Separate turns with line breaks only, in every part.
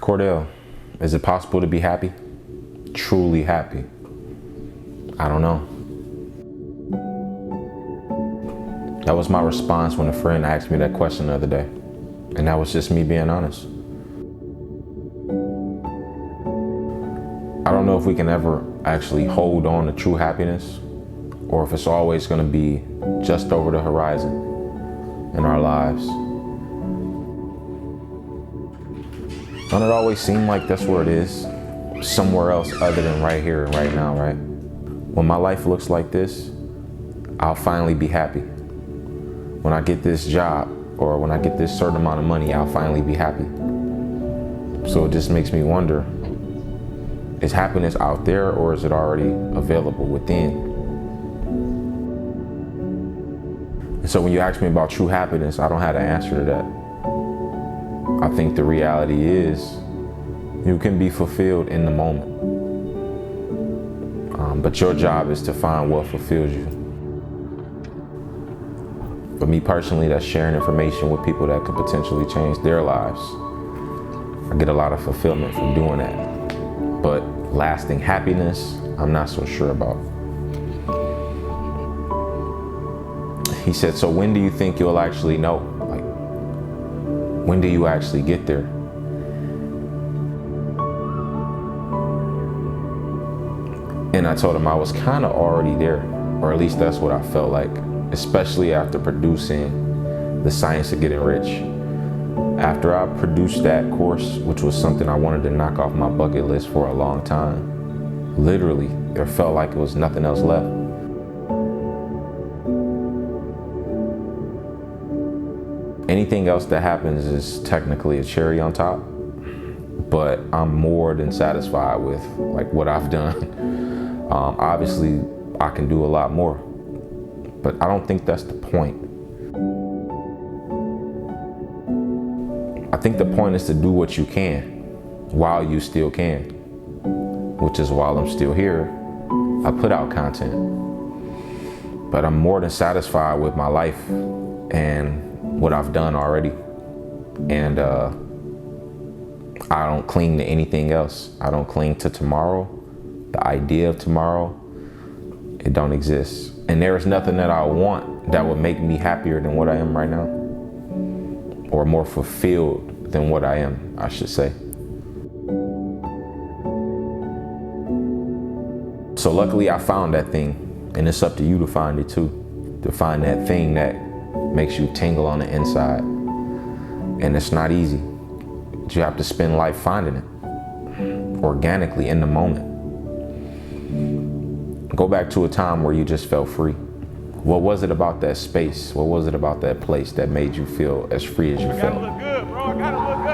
Cordell, is it possible to be happy? Truly happy? I don't know. That was my response when a friend asked me that question the other day. And that was just me being honest. I don't know if we can ever actually hold on to true happiness, or if it's always going to be just over the horizon in our lives. Don't it always seem like that's where it is? Somewhere else other than right here and right now, right? When my life looks like this, I'll finally be happy. When I get this job, or when I get this certain amount of money, I'll finally be happy. So it just makes me wonder, is happiness out there, or is it already available within? And so when you ask me about true happiness, I don't have an answer to that. I think the reality is you can be fulfilled in the moment. But your job is to find what fulfills you. For me personally, that's sharing information with people that could potentially change their lives. I get a lot of fulfillment from doing that. But lasting happiness, I'm not so sure about. He said, so when do you think you'll actually know? Like, when do you actually get there? And I told him I was kind of already there, or at least that's what I felt like, especially after producing The Science of Getting Rich. After I produced that course, which was something I wanted to knock off my bucket list for a long time, literally, it felt like it was nothing else left. Anything else that happens is technically a cherry on top, but I'm more than satisfied with like what I've done. Obviously, I can do a lot more, but I don't think that's the point. I think the point is to do what you can while you still can, which is while I'm still here, I put out content. But I'm more than satisfied with my life and what I've done already. And I don't cling to anything else. I don't cling to tomorrow. The idea of tomorrow, it don't exist. And there is nothing that I want that would make me happier than what I am right now, or more fulfilled than what I am, I should say. So luckily I found that thing, and it's up to you to find it too, to find that thing that makes you tingle on the inside. And it's not easy. You have to spend life finding it, organically in the moment. Go back to a time where you just felt free. What was it about that space? What was it about that place that made you feel as free as you felt?
I gotta look good, bro. I gotta look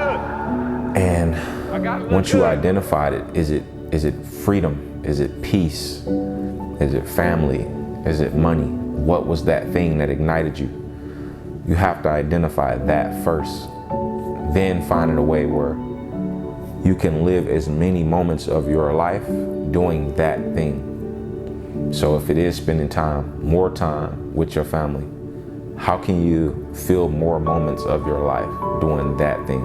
good.
And once you identified it, is it freedom? Is it peace? Is it family? Is it money? What was that thing that ignited you? You have to identify that first, then find a way where you can live as many moments of your life doing that thing. So if it is spending more time with your family, how can you feel more moments of your life doing that thing?